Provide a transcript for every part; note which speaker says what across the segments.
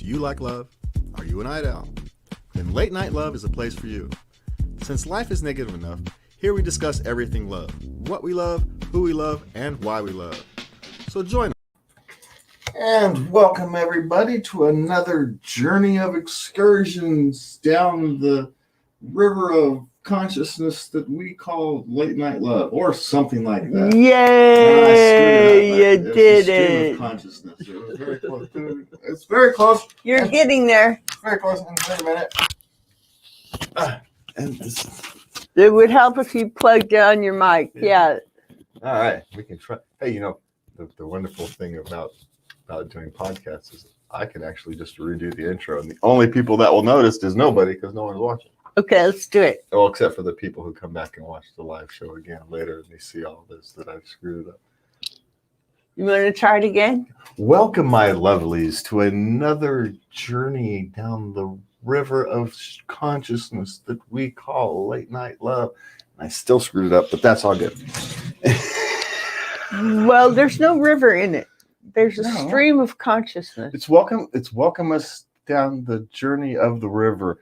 Speaker 1: you like love? Are you a night owl? Then Late Night Love is a place for you. Since life is negative enough, here we discuss everything love. What we love, who we love, and why we love. So join us.
Speaker 2: And welcome everybody to another journey of excursions down the river of consciousness that we call Late Night Love, or something like that.
Speaker 3: Yay! You did
Speaker 2: Stream
Speaker 3: it.
Speaker 2: of consciousness. It was very close. It's very close.
Speaker 3: You're getting there.
Speaker 2: It's very close. Wait a minute. And this.
Speaker 3: It would help if you plugged down your mic. Yeah.
Speaker 4: All right, we can try. Hey, you know, the wonderful thing about doing podcasts is I can actually just redo the intro, and the only people that will notice is nobody because no one's watching.
Speaker 3: Okay, let's do it.
Speaker 4: Well, except for the people who come back and watch the live show again later, and they see all this that I've screwed up.
Speaker 3: You want to try it again?
Speaker 4: Welcome, my lovelies, to another journey down the river of consciousness that we call Late Night Love. And I still screwed it up, but that's all good.
Speaker 3: Well, there's no river in it. There's a
Speaker 4: No.
Speaker 3: stream of consciousness.
Speaker 4: It's welcome us down the journey of the river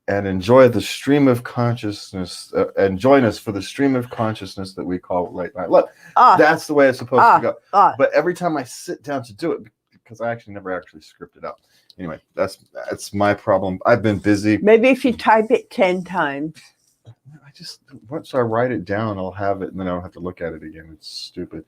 Speaker 4: and enjoy the stream of consciousness and join us for the stream of consciousness that we call Late Night Love. That's the way it's supposed to go. But every time I sit down to do it, because I never actually scripted out. Anyway, that's my problem. I've been busy.
Speaker 3: Maybe if you type it 10 times.
Speaker 4: Once I write it down, I'll have it, and then I don't have to look at it again. It's stupid.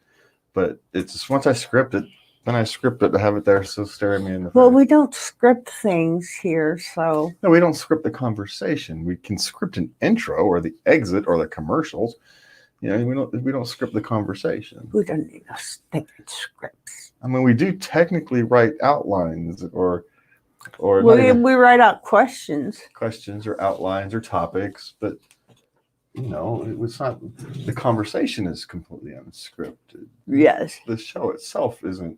Speaker 4: But it's just once I script it, then I script it to have it there, so staring me in the face.
Speaker 3: Well, we don't script things here, so.
Speaker 4: No, we don't script the conversation. We can script an intro or the exit or the commercials. You know, we don't script the conversation.
Speaker 3: We don't need a stinking scripts.
Speaker 4: I mean, we do technically write outlines or
Speaker 3: We write out questions
Speaker 4: or outlines or topics, but you know, it's not. The conversation is completely unscripted.
Speaker 3: Yes.
Speaker 4: The show itself isn't.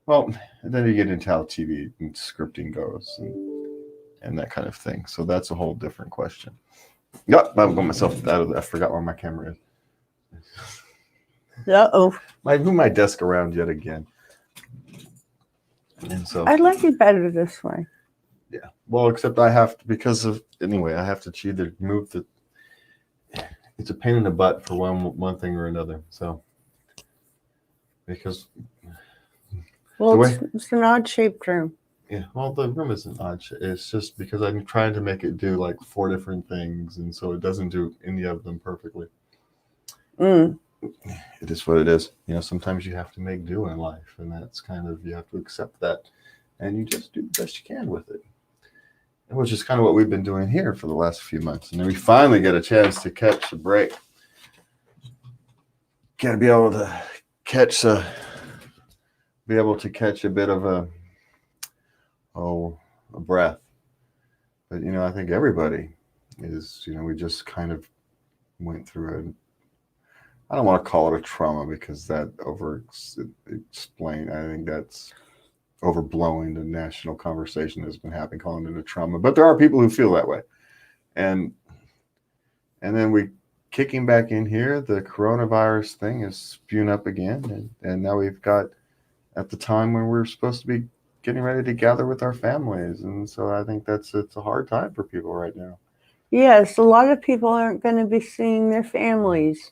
Speaker 4: Well, then you get into how TV and scripting goes and that kind of thing. So that's a whole different question. Yep, I've got myself out of. I forgot where my camera is.
Speaker 3: Uh-oh.
Speaker 4: I moved my desk around yet again. And so
Speaker 3: I like it better this way.
Speaker 4: yeah. Well, except I have to, because of anyway, I have to either move the. It's a pain in the butt for one thing or another. So because.
Speaker 3: Well, it's an odd shaped room.
Speaker 4: Yeah, well, the room isn't odd. It's just because I'm trying to make it do like 4 different things, and so it doesn't do any of them perfectly. It is what it is. You know, sometimes you have to make do in life, and that's kind of, you have to accept that, and you just do the best you can with it. Which is kind of what we've been doing here for the last few months, and then we finally get a chance to catch a break. Got to be able to catch a bit of a breath. But you know, I think everybody is, you know, we just kind of went through I don't want to call it a trauma because that explain. I think that's overblowing the national conversation that's been happening, calling it a trauma. But there are people who feel that way, and then we kicking back in here. The coronavirus thing is spewing up again, and now we've got at the time when we're supposed to be getting ready to gather with our families, and so I think it's a hard time for people right now.
Speaker 3: Yes, a lot of people aren't going to be seeing their families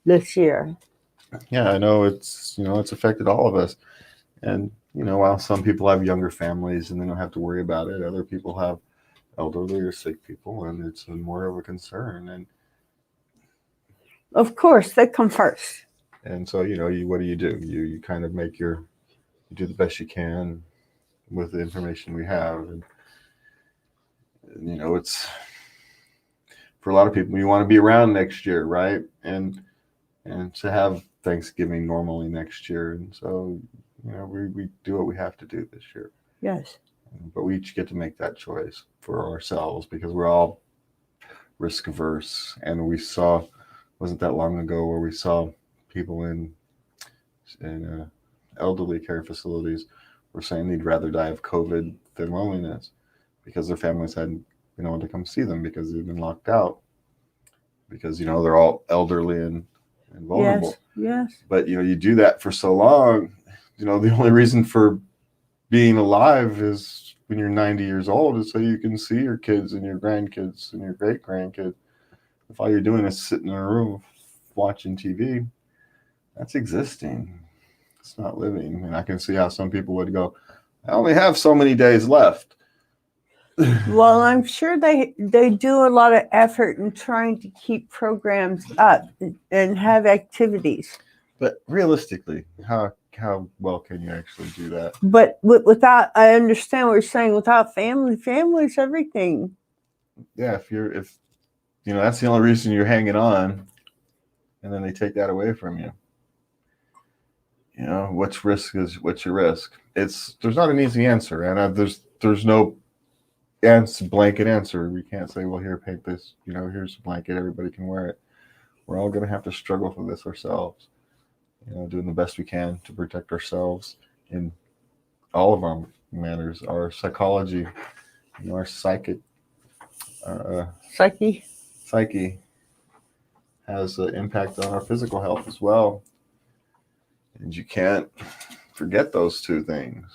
Speaker 3: this year.
Speaker 4: Yeah, I know it's affected all of us, and you know, while some people have younger families and they don't have to worry about it, other people have elderly or sick people, and it's more of a concern. And
Speaker 3: of course, they come first.
Speaker 4: And so, you know, what do? You kind of you do the best you can with the information we have. And you know, it's for a lot of people, you want to be around next year, right? And to have Thanksgiving normally next year. And so, you know, we do what we have to do this year.
Speaker 3: Yes.
Speaker 4: But we each get to make that choice for ourselves because we're all risk averse. And we wasn't that long ago where we saw people in elderly care facilities were saying they'd rather die of COVID than loneliness because their families hadn't been able to come see them because they've been locked out because, you know, they're all elderly and vulnerable.
Speaker 3: Yes.
Speaker 4: But, you know, you do that for so long, you know, the only reason for being alive is when you're 90 years old is so you can see your kids and your grandkids and your great grandkids. If all you're doing is sitting in a room watching TV, that's existing. It's not living. And I can see how some people would go, I only have so many days left.
Speaker 3: Well, I'm sure they do a lot of effort in trying to keep programs up and have activities.
Speaker 4: But realistically, how well can you actually do that?
Speaker 3: But without, I understand what you're saying. Without family's everything.
Speaker 4: Yeah, if that's the only reason you're hanging on, and then they take that away from you. What's your risk? There's not an easy answer, and there's no blanket answer. We can't say, well, here, paint this, here's a blanket, everybody can wear it. We're all going to have to struggle for this ourselves, doing the best we can to protect ourselves in all of our manners, our psychology, our psyche has an impact on our physical health as well. And you can't forget those two things.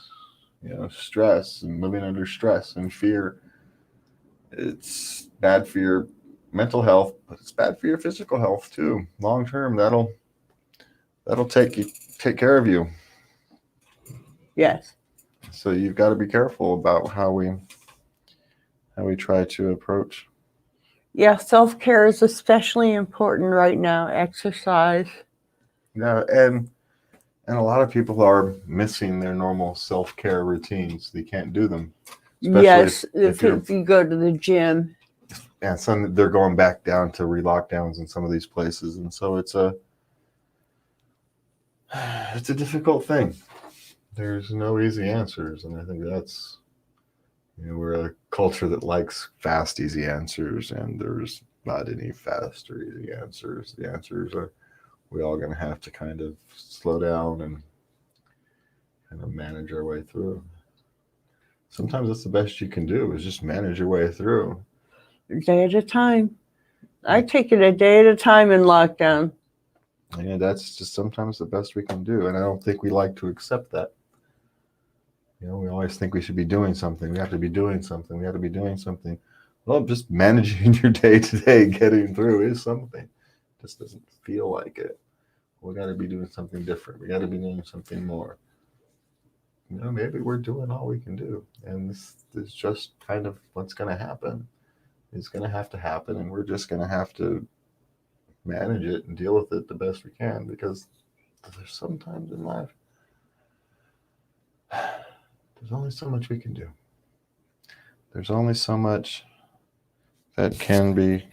Speaker 4: Stress and living under stress and fear. It's bad for your mental health, but it's bad for your physical health too. Long term, that'll take care of you.
Speaker 3: Yes.
Speaker 4: So you've got to be careful about how we try to approach.
Speaker 3: Yeah, self-care is especially important right now. Exercise.
Speaker 4: Yeah, and a lot of people are missing their normal self-care routines. They can't do them.
Speaker 3: Yes, if you go to the gym.
Speaker 4: And some they're going back down to lockdowns in some of these places, and so it's a difficult thing. There's no easy answers, and I think that's we're a culture that likes fast, easy answers, and there's not any fast or easy answers. The answers are we're all going to have to kind of slow down and kind of manage our way through. Sometimes that's the best you can do is just manage your way through.
Speaker 3: Day at a time. I take it a day at a time in lockdown.
Speaker 4: Yeah, that's just sometimes the best we can do. And I don't think we like to accept that. We always think we should be doing something. We have to be doing something. We have to be doing something. Well, just managing your day to day, getting through is something. It just doesn't feel like it. We got to be doing something different. We got to be doing something more. Maybe we're doing all we can do. And this is just kind of what's going to happen. It's going to have to happen. And we're just going to have to manage it and deal with it the best we can, because there's sometimes in life there's only so much we can do. There's only so much that can be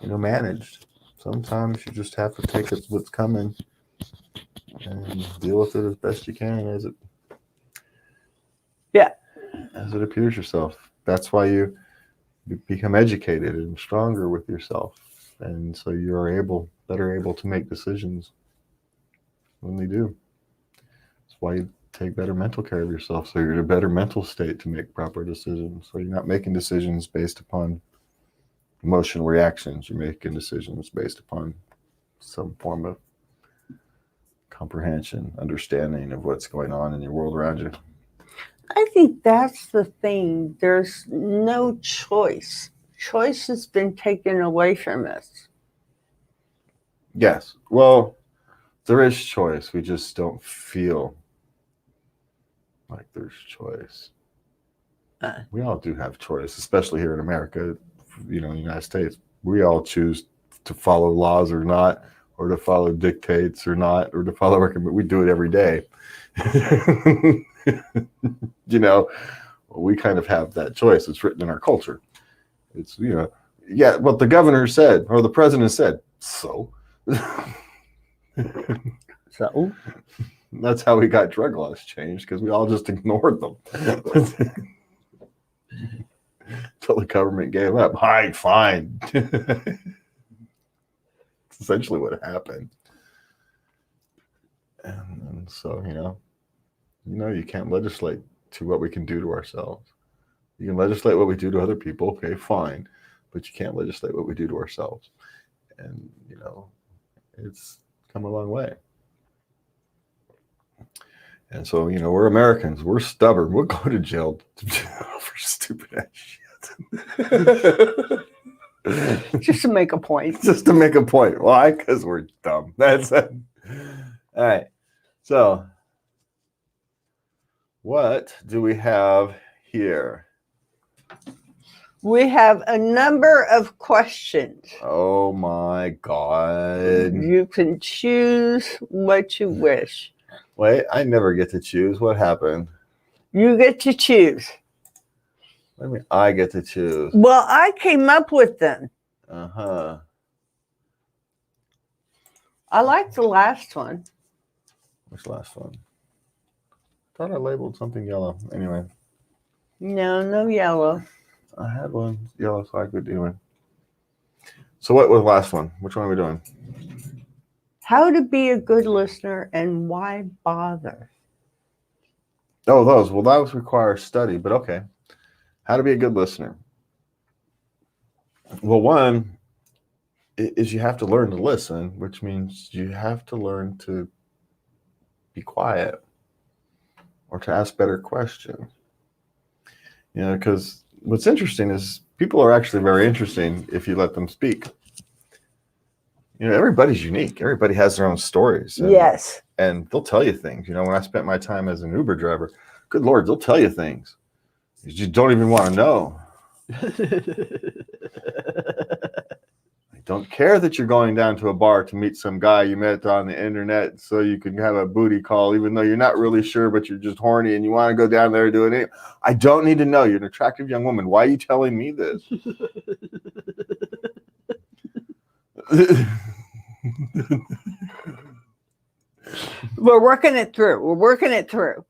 Speaker 4: managed. Sometimes you just have to take it what's coming and deal with it as best you can as it appears yourself. That's why you become educated and stronger with yourself, and so you're better able to make decisions when they do. That's why you take better mental care of yourself, so you're in a better mental state to make proper decisions. So you're not making decisions based upon emotional reactions. You're making decisions based upon some form of comprehension, understanding of what's going on in your world around you.
Speaker 3: I think that's the thing. There's no choice. Choice has been taken away from us.
Speaker 4: Yes. Well, there is choice. We just don't feel like there's choice. We all do have choice, especially here in America, in the United States. We all choose to follow laws or not, or to follow dictates or not, or to follow recommend. We do it every day. We kind of have that choice. It's written in our culture. It's, what the governor said or the president said. So that's how we got drug laws changed, because we all just ignored them. Until the government gave up. All right, fine. It's essentially what happened. And so, you can't legislate to what we can do to ourselves. You can legislate what we do to other people, okay, fine, but you can't legislate what we do to ourselves. And, it's come a long way. And so, we're Americans. We're stubborn. We'll go to jail for stupid ass shit.
Speaker 3: Just to make a point.
Speaker 4: Just to make a point. Why? Because we're dumb. That's it. All right. So, what do we have here?
Speaker 3: We have a number of questions.
Speaker 4: Oh my God.
Speaker 3: You can choose what you wish.
Speaker 4: Wait, I never get to choose. What happened?
Speaker 3: You get to choose.
Speaker 4: What do you mean I get to choose?
Speaker 3: Well, I came up with them.
Speaker 4: Uh-huh.
Speaker 3: I like the last one.
Speaker 4: Which last one? I thought I labeled something yellow. Anyway,
Speaker 3: No yellow.
Speaker 4: I had one yellow, so I could anyway. So what was the last one? Which one are we doing?
Speaker 3: How to be a good listener and why bother?
Speaker 4: Oh, those. Well, those require study, but okay. How to be a good listener. Well, one is you have to learn to listen, which means you have to learn to be quiet or to ask better questions. Because what's interesting is people are actually very interesting if you let them speak. Everybody's unique. Everybody has their own stories.
Speaker 3: Yes.
Speaker 4: And they'll tell you things. When I spent my time as an Uber driver, good Lord, they'll tell you things you just don't even want to know. I don't care that you're going down to a bar to meet some guy you met on the internet so you can have a booty call, even though you're not really sure, but you're just horny and you want to go down there and do it. I don't need to know. You're an attractive young woman. Why are you telling me this?
Speaker 3: We're working it through.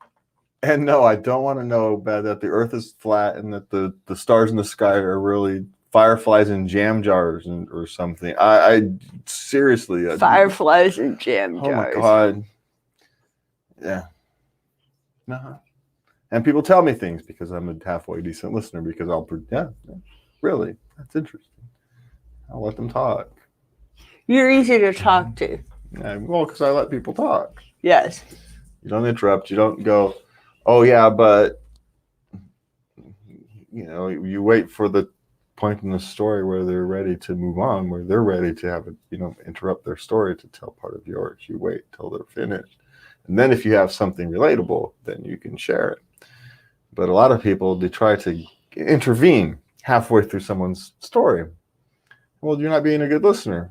Speaker 4: And no, I don't want to know that the earth is flat and that the stars in the sky are really fireflies in jam jars or something. I seriously.
Speaker 3: Fireflies in jam jars.
Speaker 4: Oh my God. Yeah. No. And people tell me things because I'm a halfway decent listener because really, that's interesting. I'll let them talk.
Speaker 3: You're easy to talk to.
Speaker 4: Well, because I let people talk.
Speaker 3: Yes.
Speaker 4: You don't interrupt. You don't go, oh yeah, but you wait for the point in the story where they're ready to move on, where they're ready to have interrupt their story to tell part of yours. You wait till they're finished. And then if you have something relatable, then you can share it. But a lot of people, they try to intervene halfway through someone's story. Well, you're not being a good listener.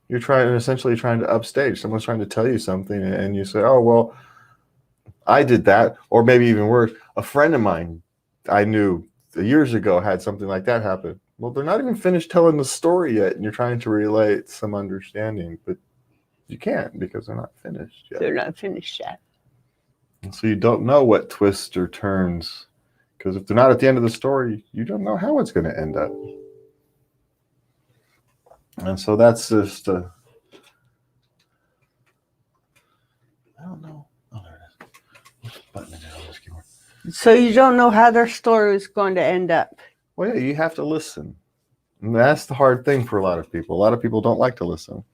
Speaker 4: You're essentially trying to upstage. Someone's trying to tell you something and you say, oh, well, I did that. Or maybe even worse, a friend of mine I knew years ago had something like that happen. Well, they're not even finished telling the story yet, and you're trying to relate some understanding, but you can't because they're not finished yet.
Speaker 3: They're not finished yet.
Speaker 4: And so you don't know what twists or turns, because if they're not at the end of the story, you don't know how it's going to end up. And so that's just I don't know. Oh, there it is. Which button is it on this keyboard?
Speaker 3: So you don't know how their story is going to end up.
Speaker 4: Well, yeah, you have to listen. And that's the hard thing for a lot of people. A lot of people don't like to listen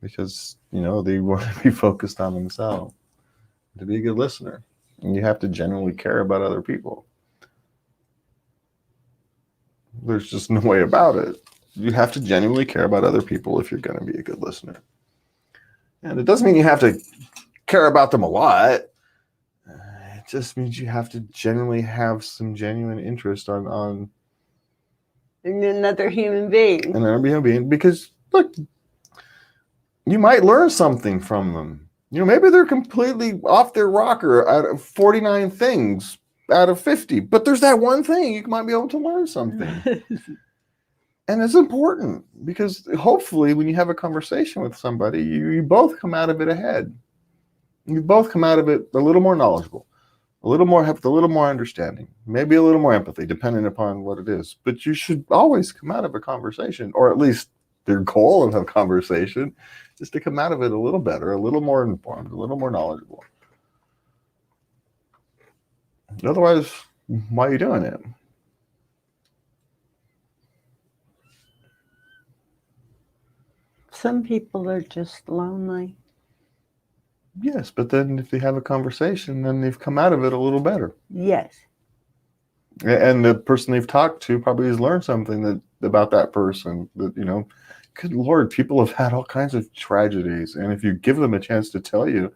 Speaker 4: because, they want to be focused on themselves. To be a good listener, and you have to genuinely care about other people. There's just no way about it. You have to genuinely care about other people if you're going to be a good listener. And it doesn't mean you have to care about them a lot. It just means you have to genuinely have some genuine interest on
Speaker 3: another human being.
Speaker 4: Another human being, because look, you might learn something from them. Maybe they're completely off their rocker out of 49 things out of 50, but there's that one thing you might be able to learn something. And it's important because hopefully when you have a conversation with somebody, you both come out of it ahead. You both come out of it a little more knowledgeable, a little more understanding, maybe a little more empathy, depending upon what it is. But you should always come out of a conversation, or at least their goal of a conversation is to come out of it a little better, a little more informed, a little more knowledgeable. Otherwise, why are you doing it?
Speaker 3: Some people are just lonely.
Speaker 4: Yes, but then if they have a conversation, then they've come out of it a little better.
Speaker 3: Yes.
Speaker 4: And the person they've talked to probably has learned something about that person. That, good Lord, people have had all kinds of tragedies. And if you give them a chance to tell you,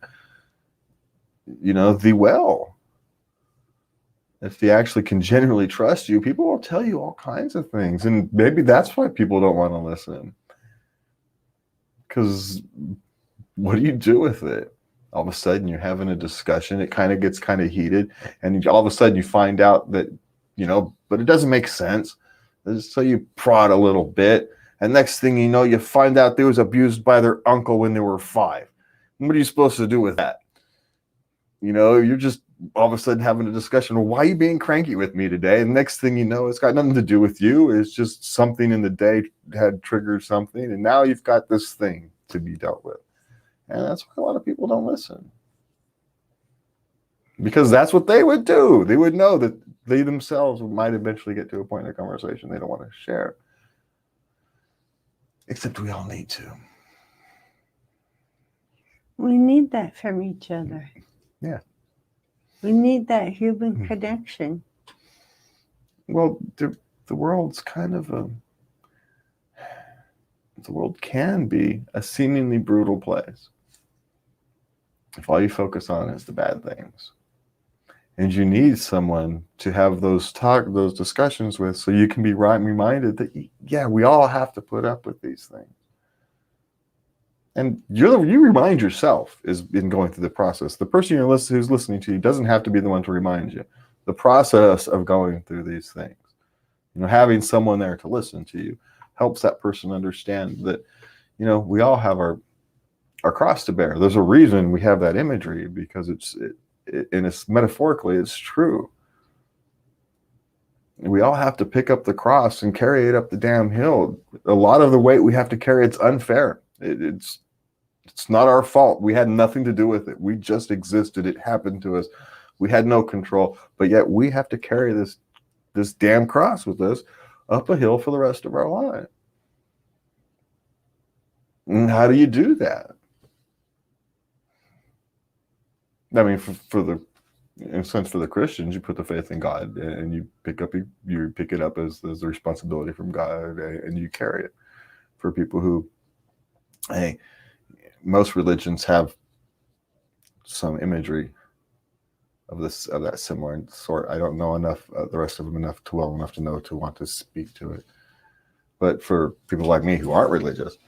Speaker 4: if they actually can genuinely trust you, people will tell you all kinds of things. And maybe that's why people don't want to listen. Because what do you do with it? All of a sudden you're having a discussion. It kind of gets kind of heated. And all of a sudden you find out that, but it doesn't make sense. So you prod a little bit. And next thing you know, you find out they was abused by their uncle when they were 5. What are you supposed to do with that? You're just all of a sudden having a discussion. Well, why are you being cranky with me today? And next thing you know, it's got nothing to do with you. It's just something in the day had triggered something. And now you've got this thing to be dealt with. And that's why a lot of people don't listen. Because that's what they would do. They would know that they themselves might eventually get to a point in a conversation they don't want to share. Except we all need to.
Speaker 3: We need that from each other.
Speaker 4: Yeah.
Speaker 3: We need that human connection.
Speaker 4: Well, the world's kind of the world can be a seemingly brutal place if all you focus on is the bad things. And you need someone to have those discussions with, so you can be reminded that, yeah, we all have to put up with these things. And you remind yourself in going through the process. The person who's listening to you doesn't have to be the one to remind you. The process of going through these things, having someone there to listen to you helps that person understand that, we all have our cross to bear. There's a reason we have that imagery, because it's metaphorically, it's true. We all have to pick up the cross and carry it up the damn hill. A lot of the weight we have to carry, it's unfair. It's not our fault. We had nothing to do with it. We just existed. It happened to us. We had no control. But yet we have to carry this damn cross with us up a hill for the rest of our life. And how do you do that? I mean, in a sense, for the Christians, you put the faith in God, and you pick it up as a responsibility from God, and you carry it. For people who, most religions have some imagery of that similar sort. I don't know enough, the rest of them enough to want to speak to it. But for people like me who aren't religious,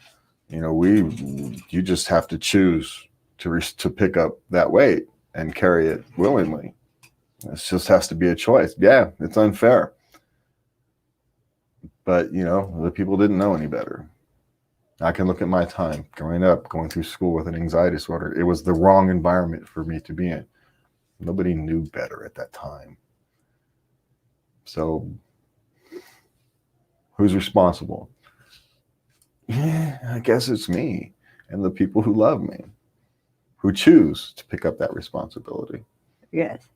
Speaker 4: you just have to choose to pick up that weight and carry it willingly. It just has to be a choice. Yeah, it's unfair. But, the people didn't know any better. I can look at my time growing up, going through school with an anxiety disorder. It was the wrong environment for me to be in. Nobody knew better at that time. So, who's responsible? Yeah, I guess it's me and the people who love me, who choose to pick up that responsibility.
Speaker 3: Yes.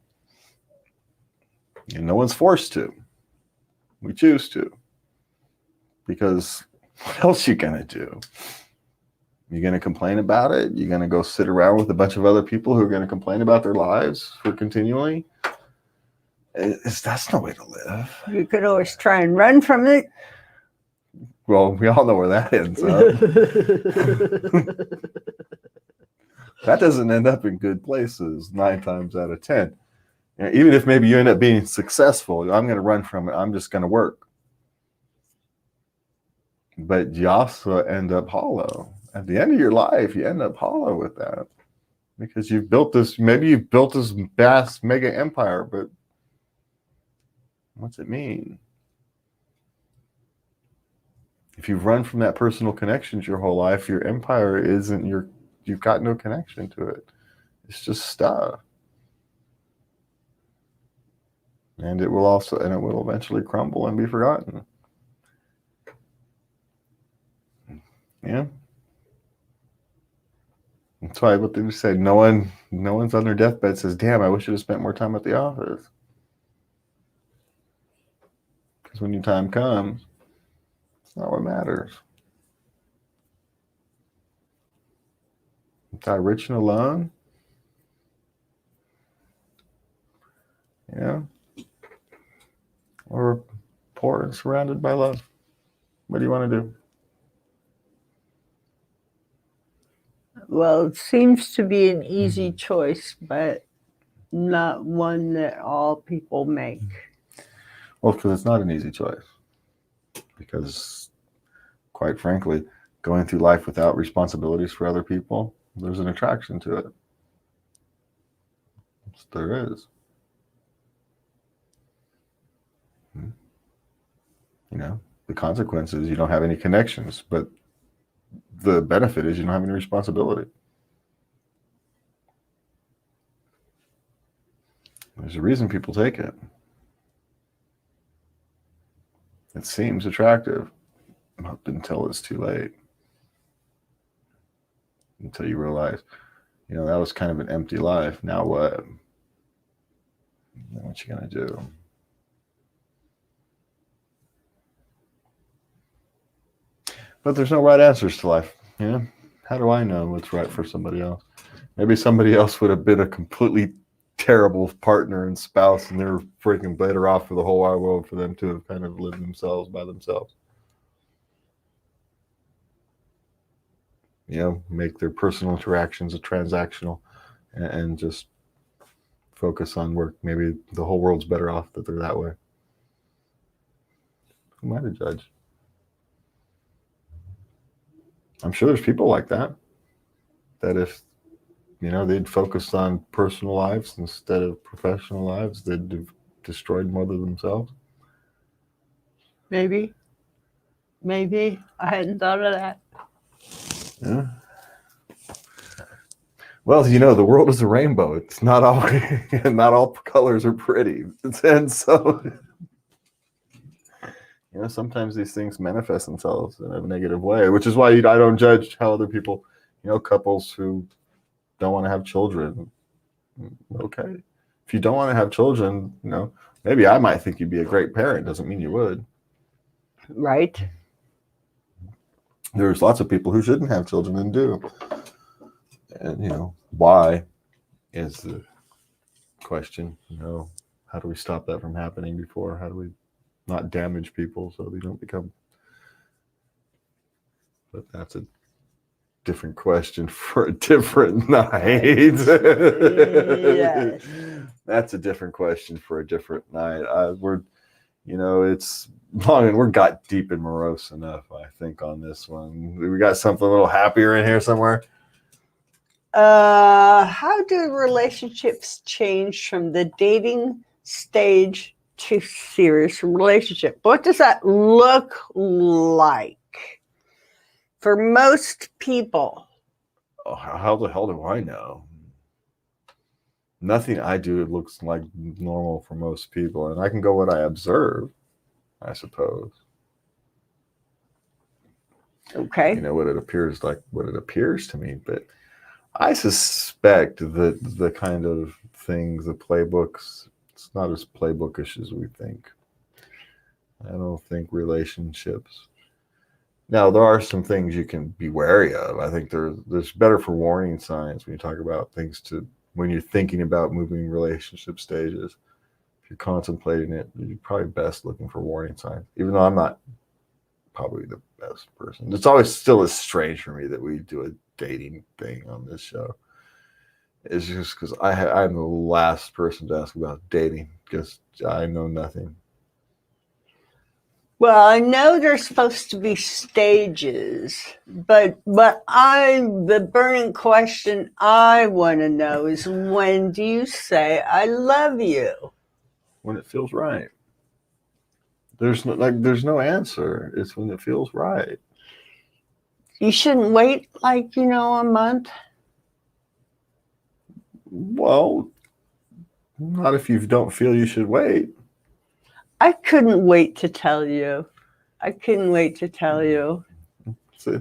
Speaker 4: And no one's forced to. We choose to. Because what else are you going to do? You're going to complain about it? You're going to go sit around with a bunch of other people who are going to complain about their lives for continually? That's no way to live.
Speaker 3: You could always try and run from it.
Speaker 4: Well, we all know where that ends up. That doesn't end up in good places 9 times out of 10. Even if maybe you end up being successful, I'm going to run from it. I'm just going to work. But you also end up hollow. At the end of your life, you end up hollow with that. Because you've built this vast mega empire, but what's it mean? If you've run from that personal connections your whole life, your empire you've got no connection to it. It's just stuff. And it will eventually crumble and be forgotten. Yeah. That's why what they say, no one's on their deathbed says, damn, I wish I'd have spent more time at the office. Because when your time comes, it's not what matters. Die rich and alone? Yeah. Or poor and surrounded by love? What do you want to do?
Speaker 3: Well, it seems to be an easy choice, but not one that all people make.
Speaker 4: Well, because it's not an easy choice. Because, quite frankly, going through life without responsibilities for other people, there's an attraction to it. Yes, there is. You know, the consequence is you don't have any connections, but the benefit is you don't have any responsibility. There's a reason people take it. It seems attractive up until it's too late. Until you realize, you know, that was kind of an empty life. Now what? What you gonna do? But there's no right answers to life. You know, how do I know what's right for somebody else? Maybe somebody else would have been a completely terrible partner and spouse, and they're freaking better off for the whole wide world for them to have kind of lived themselves by themselves. You know, make their personal interactions a transactional and just focus on work. Maybe the whole world's better off that they're that way. Who am I to judge? I'm sure there's people like that. That if, you know, they'd focused on personal lives instead of professional lives, they'd have destroyed more than themselves.
Speaker 3: Maybe. I hadn't thought of that.
Speaker 4: Yeah. Well, you know, the world is a rainbow. It's not all, not all colors are pretty, and so, you know, sometimes these things manifest themselves in a negative way, which is why I don't judge how other people, you know, couples who don't want to have children. Okay, if you don't want to have children, you know, maybe I might think you'd be a great parent. Doesn't mean you would.
Speaker 3: Right.
Speaker 4: There's lots of people who shouldn't have children and do. And, you know, why is the question. You know, how do we stop that from happening before? How do we not damage people so they don't become... But that's a different question for a different night.
Speaker 3: Yes.
Speaker 4: That's a different question for a different night. We're, you know, it's long and we're got deep and morose enough, I think, on this one. We got something a little happier in here somewhere.
Speaker 3: How do relationships change from the dating stage to serious relationship? What does that look like for most people?
Speaker 4: Oh, how the hell do I know? Nothing I do looks like normal for most people, and I can go what I observe, I suppose.
Speaker 3: Okay.
Speaker 4: You know, what it appears to me, but I suspect that the kind of things, the playbooks, it's not as playbookish as we think. I don't think relationships. Now, there are some things you can be wary of. I think there's better for warning signs when you talk about things when you're thinking about moving relationship stages. If you're contemplating it, you're probably best looking for warning signs, even though I'm not probably the best person. It's always still as strange for me that we do a dating thing on this show. It's just because I'm the last person to ask about dating because I know nothing.
Speaker 3: Well, I know there's supposed to be stages, but the burning question I want to know is, when do you say I love you?
Speaker 4: When it feels right. There's no answer. It's when it feels right.
Speaker 3: You shouldn't wait a month.
Speaker 4: Well, not if you don't feel you should wait.
Speaker 3: I couldn't wait to tell you.
Speaker 4: So,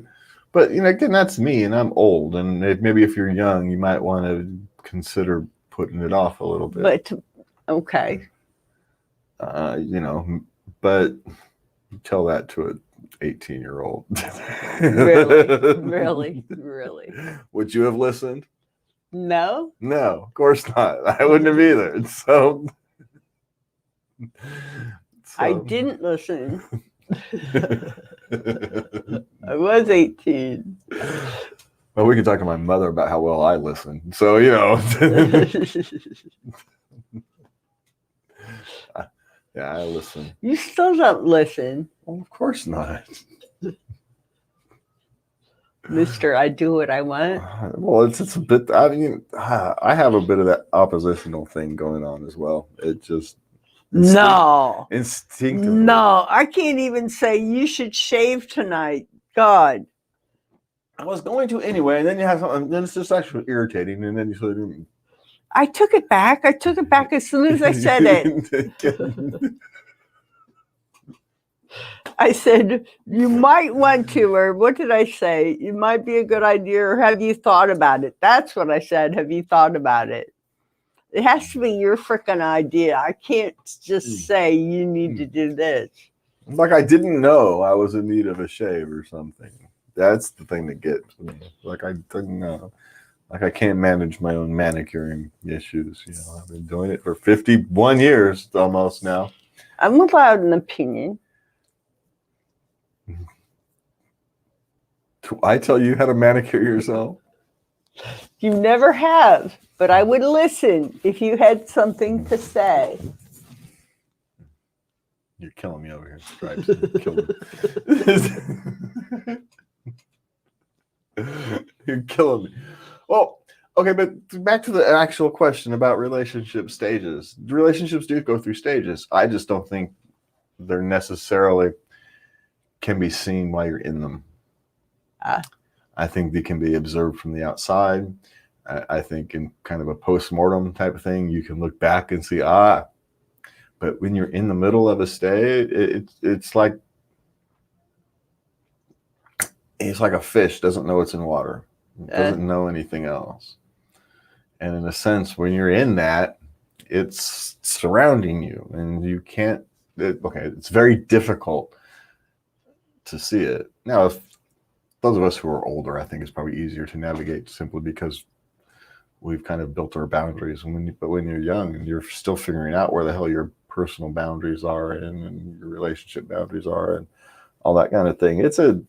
Speaker 4: but, you know, again, that's me, and I'm old. And maybe if you're young, you might want to consider putting it off a little bit.
Speaker 3: But, okay.
Speaker 4: You know, but you tell that to 18-year-old.
Speaker 3: Really.
Speaker 4: Would you have listened?
Speaker 3: No.
Speaker 4: No, of course not. I wouldn't have either.
Speaker 3: I didn't listen. I was 18.
Speaker 4: Well, we can talk to my mother about how well I listen. So, yeah, I listen.
Speaker 3: You still don't listen,
Speaker 4: Well, of course not.
Speaker 3: Mister. I do what I want.
Speaker 4: Well, it's a bit. I mean, I have a bit of that oppositional thing going on as well. It just
Speaker 3: No.
Speaker 4: instinctively.
Speaker 3: No, I can't even say you should shave tonight. God.
Speaker 4: I was going to anyway, and then you have something. Then it's just actually irritating, and then you sort of.
Speaker 3: I took it back. I took it back as soon as I said it. I said, you might want to, or what did I say? It might be a good idea, or have you thought about it? That's what I said. Have you thought about it? It has to be your freaking idea. I can't just say you need to do this.
Speaker 4: Like I didn't know I was in need of a shave or something. That's the thing that gets me. Like I didn't know. Like I can't manage my own manicuring issues. I've been doing it for 51 years almost now.
Speaker 3: I'm allowed an opinion.
Speaker 4: Do I tell you how to manicure yourself?
Speaker 3: You never have, but I would listen if you had something to say.
Speaker 4: You're killing me over here, Stripes. You're killing me. You're killing me. Well, okay, but back to the actual question about relationship stages. Relationships do go through stages. I just don't think they're necessarily can be seen while you're in them. I think they can be observed from the outside. I think in kind of a post-mortem type of thing, you can look back and see, but when you're in the middle of a stay, it's like a fish doesn't know it's in water. It doesn't know anything else. And in a sense, when you're in that, it's surrounding you and you can't, it's very difficult to see it. Now, if those of us who are older, I think it's probably easier to navigate simply because we've kind of built our boundaries. But when you're young and you're still figuring out where the hell your personal boundaries are and your relationship boundaries are and all that kind of thing, it's a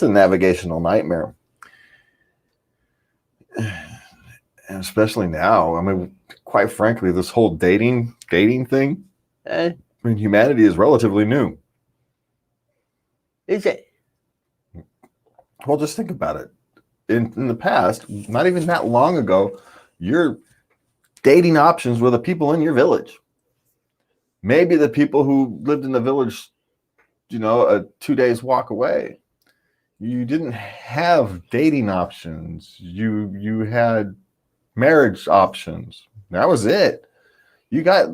Speaker 4: navigational nightmare. And especially now, I mean, quite frankly, this whole dating thing, I mean, humanity is relatively new.
Speaker 3: Is it?
Speaker 4: Well, just think about it. In the past, not even that long ago, your dating options were the people in your village. Maybe the people who lived in the village, a 2 days walk away. You didn't have dating options. You had marriage options. That was it. You got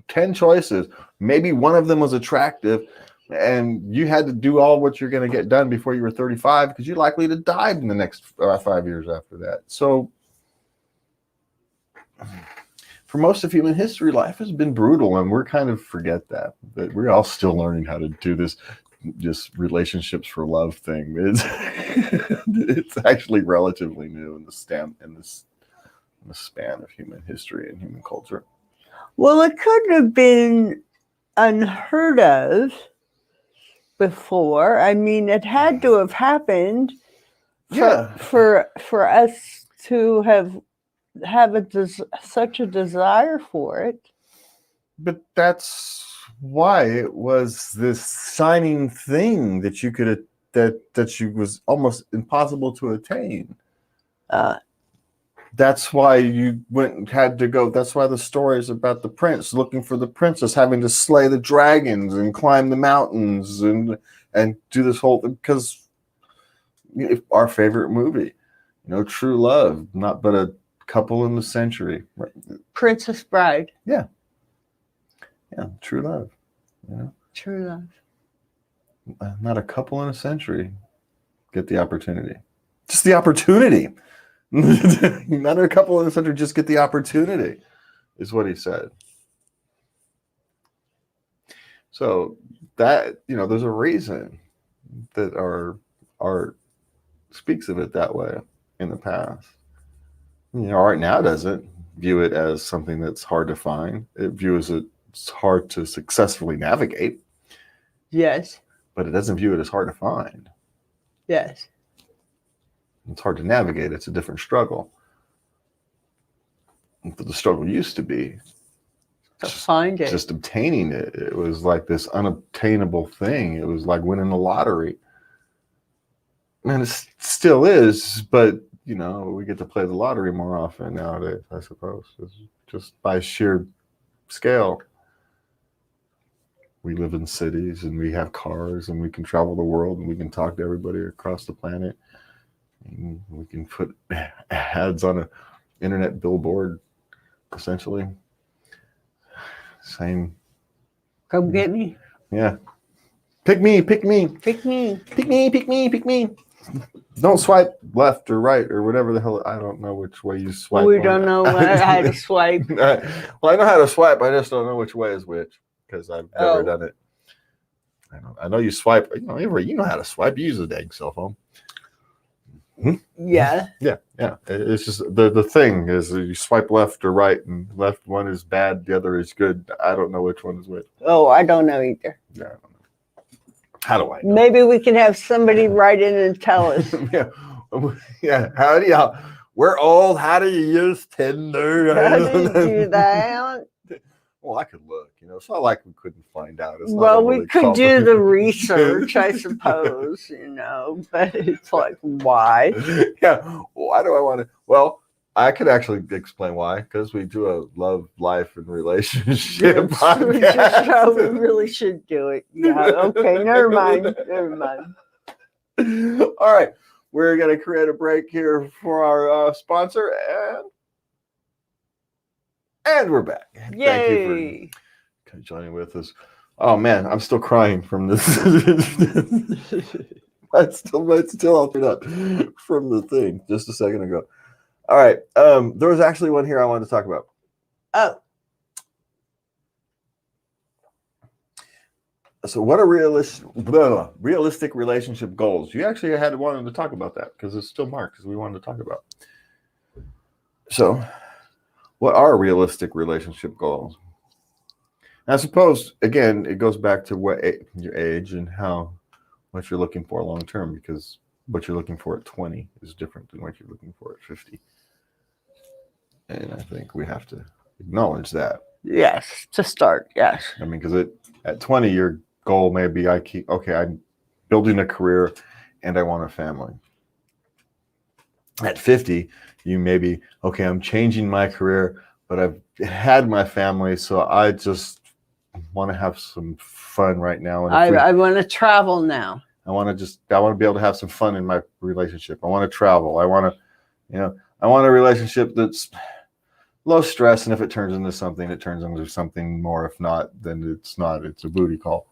Speaker 4: 10 choices. Maybe one of them was attractive, and you had to do all what you're going to get done before you were 35 because you're likely to die in the next 5 years after that. So for most of human history, life has been brutal, and we're kind of forget that we're all still learning how to do this just relationships for love thing. It's actually relatively new in the span of human history and human culture.
Speaker 3: Well, it couldn't have been unheard of before. I mean, it had to have happened for us to have such a desire for it.
Speaker 4: But that's why it was this shining thing that you could that you was almost impossible to attain. That's why you had to go. That's why the story is about the prince looking for the princess, having to slay the dragons and climb the mountains and do this whole thing. Because our favorite movie, True Love, not but a couple in the century. Right?
Speaker 3: Princess Bride.
Speaker 4: Yeah, True Love.
Speaker 3: True Love.
Speaker 4: Not a couple in a century get the opportunity. Just the opportunity. Not a couple in a century just get the opportunity, is what he said. So that, there's a reason that our art speaks of it that way in the past. Art now doesn't view it as something that's hard to find. It views it as hard to successfully navigate,
Speaker 3: Yes.
Speaker 4: but it doesn't view it as hard to find.
Speaker 3: Yes.
Speaker 4: It's hard to navigate. It's a different struggle. But the struggle used to be
Speaker 3: To find it.
Speaker 4: just obtaining it. It was like this unobtainable thing. It was like winning the lottery. And it still is, but we get to play the lottery more often nowadays, I suppose. It's just by sheer scale. We live in cities and we have cars and we can travel the world and we can talk to everybody across the planet. And we can put ads on an internet billboard, essentially. Same.
Speaker 3: Come get me.
Speaker 4: Yeah. Pick me, pick me,
Speaker 3: Pick me.
Speaker 4: pick me, pick me, pick me. Don't swipe left or right or whatever the hell. I don't know which way you swipe.
Speaker 3: We
Speaker 4: on
Speaker 3: don't
Speaker 4: it.
Speaker 3: know how to swipe.
Speaker 4: Well, I know how to swipe. I just don't know which way is which because I've never done it. I know you swipe. You know how to swipe. You use a dang cell phone.
Speaker 3: Yeah.
Speaker 4: Yeah. It's just the thing is you swipe left or right, and left one is bad, the other is good. I don't know which one is which.
Speaker 3: Oh, I don't know either.
Speaker 4: Yeah, I don't know. How do I know?
Speaker 3: Maybe we can have somebody write in and tell us.
Speaker 4: Yeah. How do you? We're old. How do you use Tinder?
Speaker 3: How do you do that?
Speaker 4: Well, I could look. It's not like we couldn't find out. It's not
Speaker 3: Well,
Speaker 4: really
Speaker 3: we could do the
Speaker 4: complicated.
Speaker 3: research, I suppose, but it's like, why?
Speaker 4: Yeah. Why do I want to? Well, I could actually explain why. Because we do a love, life, and relationship
Speaker 3: We
Speaker 4: podcast.
Speaker 3: really should do it. Yeah. Okay. Never mind.
Speaker 4: All right. We're going to create a break here for our sponsor. And we're back. Thank you
Speaker 3: Yay.
Speaker 4: for joining with us. Oh, man. I'm still crying from this. It's still altered up from the thing just a second ago. All right. There was actually one here I wanted to talk about.
Speaker 3: Oh,
Speaker 4: So what are realistic relationship goals? You actually had wanted to talk about that because it's still marked because we wanted to talk about. So what are realistic relationship goals? And I suppose, again, it goes back to your age and what you're looking for long term, because what you're looking for at 20 is different than what you're looking for at 50. And I think we have to acknowledge that.
Speaker 3: yes. To start, yes.
Speaker 4: I mean, because at 20, your goal may be I'm building a career and I want a family. At 50, you may be, I'm changing my career, but I've had my family, so I just want to have some fun right now. And
Speaker 3: I want to travel now.
Speaker 4: I want to be able to have some fun in my relationship. I want to travel. I want a relationship that's low stress, and if it turns into something, it turns into something more. If not, then it's not. It's a booty call.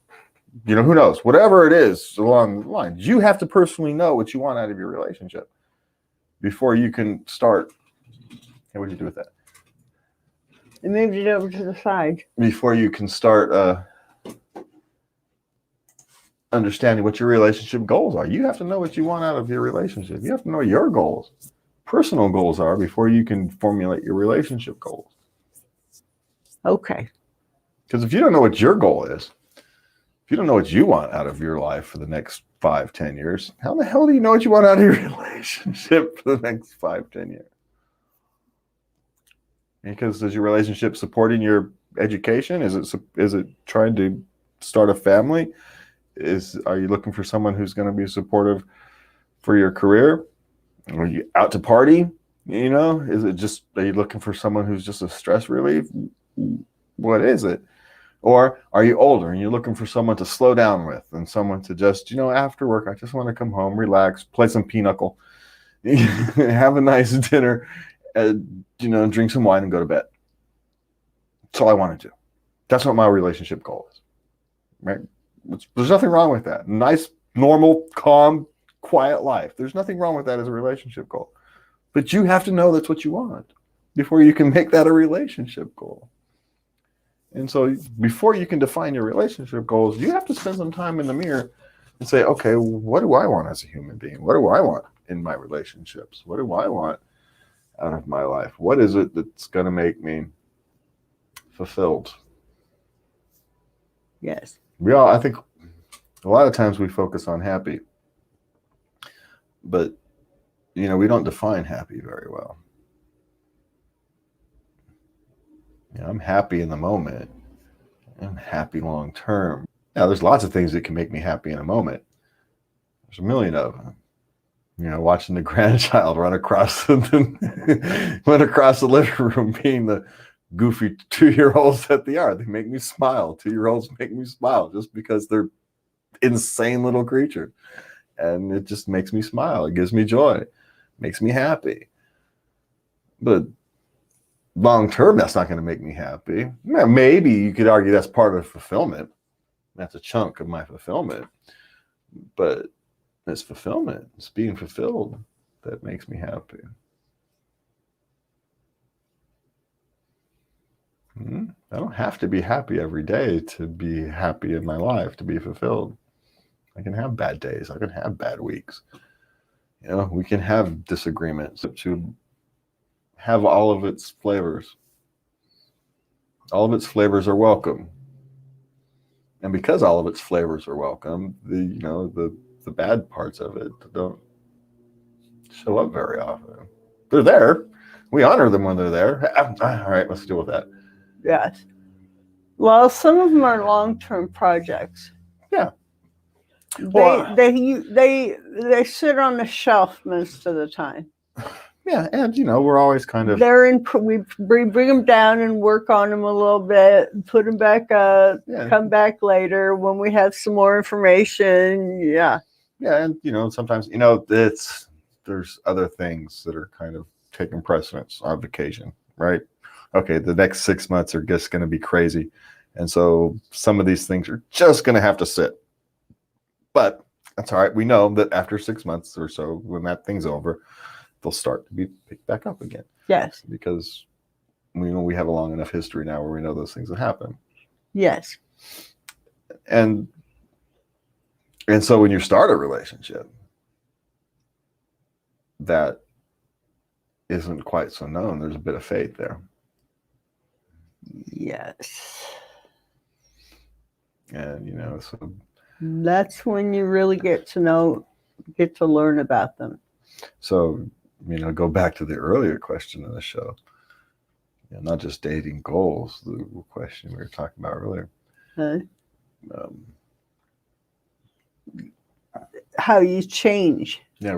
Speaker 4: Who knows? Whatever it is along the lines, you have to personally know what you want out of your relationship before you can start. Hey, what'd you do with that?
Speaker 3: I moved it over to the side.
Speaker 4: Before you can start understanding what your relationship goals are. You have to know what you want out of your relationship. You have to know what your goals, personal goals are before you can formulate your relationship goals.
Speaker 3: Okay.
Speaker 4: Because if you don't know what your goal is, if you don't know what you want out of your life for the next 5-10 years, how the hell do you know what you want out of your relationship for the next 5-10 years? Because is your relationship supporting your education? Is it trying to start a family? Are you looking for someone who's going to be supportive for your career? Are you out to party? Are you looking for someone who's just a stress relief? What is it? Or are you older and you're looking for someone to slow down with and someone to just, after work, I just want to come home, relax, play some pinochle, have a nice dinner, drink some wine and go to bed. That's all I want to do. That's what my relationship goal is, right? There's nothing wrong with that. Nice, normal, calm, quiet life. There's nothing wrong with that as a relationship goal. But you have to know that's what you want before you can make that a relationship goal. And so before you can define your relationship goals, you have to spend some time in the mirror and say, okay, what do I want as a human being? What do I want in my relationships? What do I want out of my life? What is it that's going to make me fulfilled?
Speaker 3: Yes.
Speaker 4: I think a lot of times we focus on happy, but we don't define happy very well. I'm happy in the moment. I'm happy long term. Now, there's lots of things that can make me happy in a moment. There's a million of them. Watching the grandchild run across the living room, being the goofy 2-year-olds at the yard. They make me smile. 2-year-olds make me smile just because they're insane little creatures. And it just makes me smile. It gives me joy. It makes me happy. But long term, that's not going to make me happy. Maybe you could argue that's part of fulfillment. That's a chunk of my fulfillment. But it's fulfillment. It's being fulfilled that makes me happy. I don't have to be happy every day to be happy in my life, to be fulfilled. I can have bad days. I can have bad weeks. We can have disagreements. To have all of its flavors. All of its flavors are welcome. And because all of its flavors are welcome, the bad parts of it don't show up very often. They're there. We honor them when they're there. All right, let's deal with that.
Speaker 3: Yes. Well, some of them are long-term projects.
Speaker 4: Yeah.
Speaker 3: They sit on the shelf most of the time.
Speaker 4: Yeah, and we're always kind of
Speaker 3: we bring them down and work on them a little bit, put them back up, come back later when we have some more information. Yeah.
Speaker 4: Yeah, and sometimes there's other things that are kind of taking precedence on vacation, right? Okay, the next 6 months are just going to be crazy, and so some of these things are just going to have to sit. But that's all right. We know that after 6 months or so, when that thing's over, they'll start to be picked back up again.
Speaker 3: Yes.
Speaker 4: Because we have a long enough history now where we know those things will happen.
Speaker 3: Yes.
Speaker 4: And so when you start a relationship that isn't quite so known, there's a bit of faith there.
Speaker 3: Yes.
Speaker 4: And so
Speaker 3: that's when you really get to learn about them.
Speaker 4: So, go back to the earlier question of the show. Not just dating goals, the question we were talking about earlier.
Speaker 3: How you change.
Speaker 4: Yeah,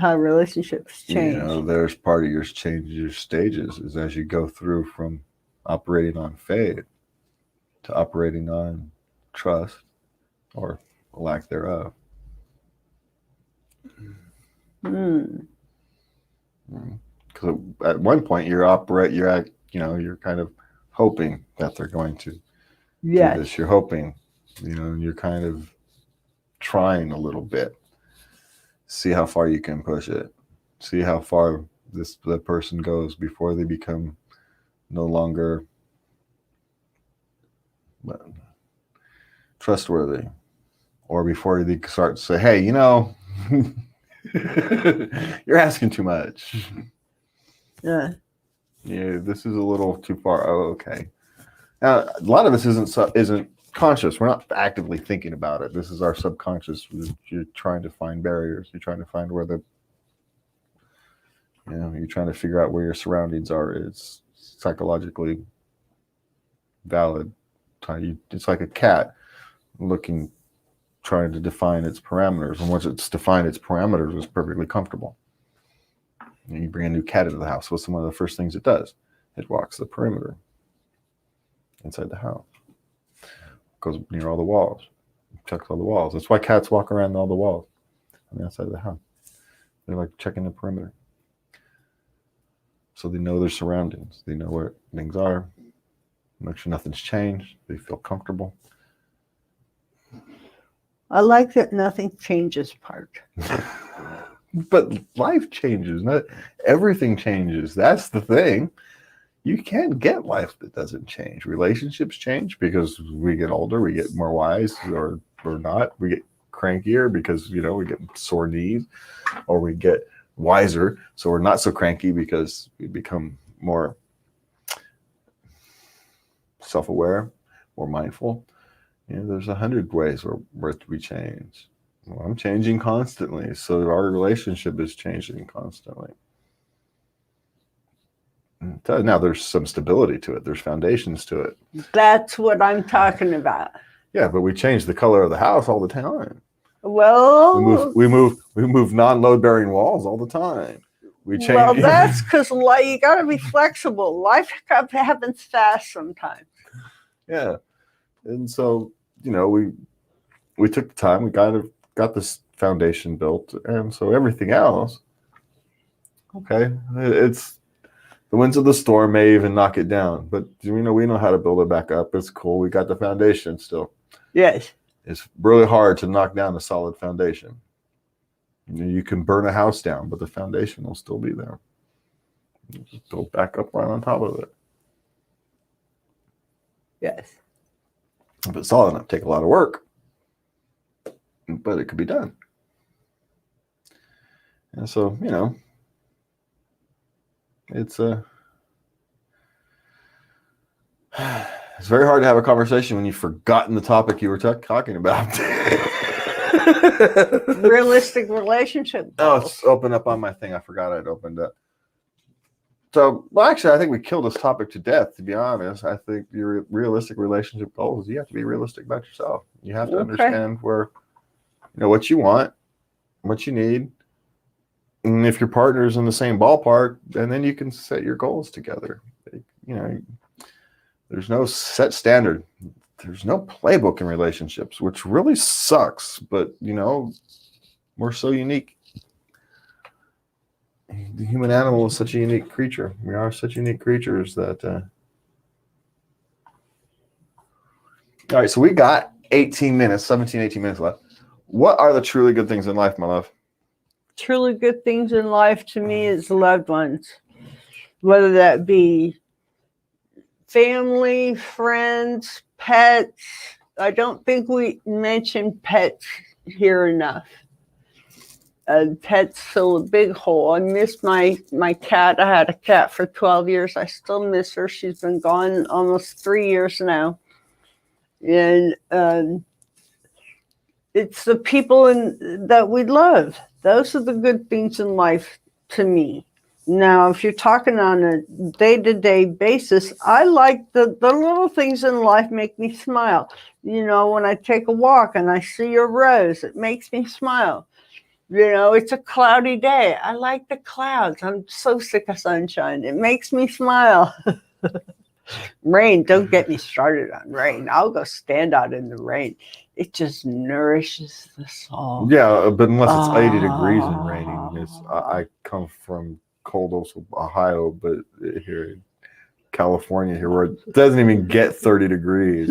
Speaker 3: how relationships change.
Speaker 4: There's part of your stages is as you go through from operating on faith to operating on trust or lack thereof. Because at one point you're kind of hoping that they're going to do this. You're hoping, and you're kind of trying a little bit. See how far you can push it. See how far the person goes before they become no longer trustworthy, or before they start to say, "Hey, you're asking too much. Yeah, this is a little too far." Oh, okay. Now, a lot of this isn't conscious. We're not actively thinking about it. This is our subconscious. You're trying to find barriers. You're trying to find where you're trying to figure out where your surroundings are. It's psychologically valid. It's like a cat trying to define its parameters. And once it's defined its parameters, it's perfectly comfortable. And you bring a new cat into the house. What's one of the first things it does? It walks the perimeter inside the house. Goes near all the walls. Checks all the walls. That's why cats walk around all the walls on the outside of the house. They're like checking the perimeter. So they know their surroundings. They know where things are. Make sure nothing's changed. They feel comfortable.
Speaker 3: I like that nothing changes part.
Speaker 4: But life changes. Not everything changes. That's the thing. You can't get life that doesn't change. Relationships change because we get older, we get more wise or not. We get crankier because, you know, we get sore knees, or we get wiser, so we're not so cranky because we become more self-aware, more mindful. You know, there's 100 ways where we change. Well, I'm changing constantly, so our relationship is changing constantly. Now there's some stability to it. There's foundations to it.
Speaker 3: That's what I'm talking about.
Speaker 4: Yeah, but we change the color of the house all the time.
Speaker 3: Well,
Speaker 4: We move non-load bearing walls all the time. We change.
Speaker 3: well, that's because you got to be flexible. Life happens fast sometimes.
Speaker 4: Yeah, and so, you know, we took the time. We kind of got this foundation built, and so everything else, okay, it's the winds of the storm may even knock it down, but we know how to build it back up. It's cool. We got the foundation still.
Speaker 3: Yes.
Speaker 4: It's really hard to knock down a solid foundation. You can burn a house down, but the foundation will still be there. You just build back up right on top of it.
Speaker 3: Yes.
Speaker 4: If it's solid enough, take a lot of work, but it could be done. And so, you know, it's it's very hard to have a conversation when you've forgotten the topic you were talking about.
Speaker 3: Realistic relationship
Speaker 4: Oh,
Speaker 3: goals.
Speaker 4: it's open up on my thing. I forgot I'd opened up. So, well, actually, I think we killed this topic to death, to be honest. I think your realistic relationship goals, you have to be realistic about yourself. You have to understand where, you know, what you want, what you need. And if your partner's in the same ballpark, and then you can set your goals together. You know, there's no set standard. There's no playbook in relationships, which really sucks. But, you know, we're so unique. The human animal is such a unique creature. We are such unique creatures that... All right, so we got 18 minutes left. What are the truly good things in life, my love?
Speaker 3: Truly good things in life to me is loved ones, whether that be family, friends, pets. I don't think we mention pets here enough. Pets fill a big hole. I miss my cat. I had a cat for 12 years. I still miss her. She's been gone almost 3 years now. And it's the people that we love. Those are the good things in life to me. Now, if you're talking on a day-to-day basis, I like the little things in life make me smile. You know, when I take a walk and I see a rose, it makes me smile. You know, it's a cloudy day. I like the clouds. I'm so sick of sunshine. It makes me smile. Rain, don't get me started on rain. I'll go stand out in the rain. It just nourishes the soul.
Speaker 4: Yeah, but unless it's 80 degrees and raining. I come from cold Ohio, but here in California, here where it doesn't even get 30 degrees.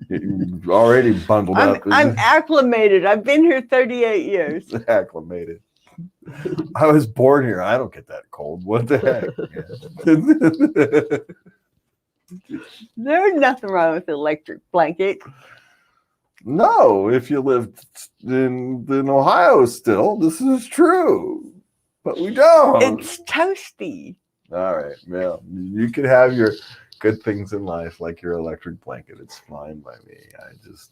Speaker 4: You're already bundled up.
Speaker 3: I'm acclimated. I've been here 38 years.
Speaker 4: Acclimated. I was born here. I don't get that cold. What the heck?
Speaker 3: There's nothing wrong with the electric blanket.
Speaker 4: No, if you lived in Ohio still, this is true. But we don't.
Speaker 3: It's toasty.
Speaker 4: All right. Well, you can have your good things in life like your electric blanket. It's fine by me. I just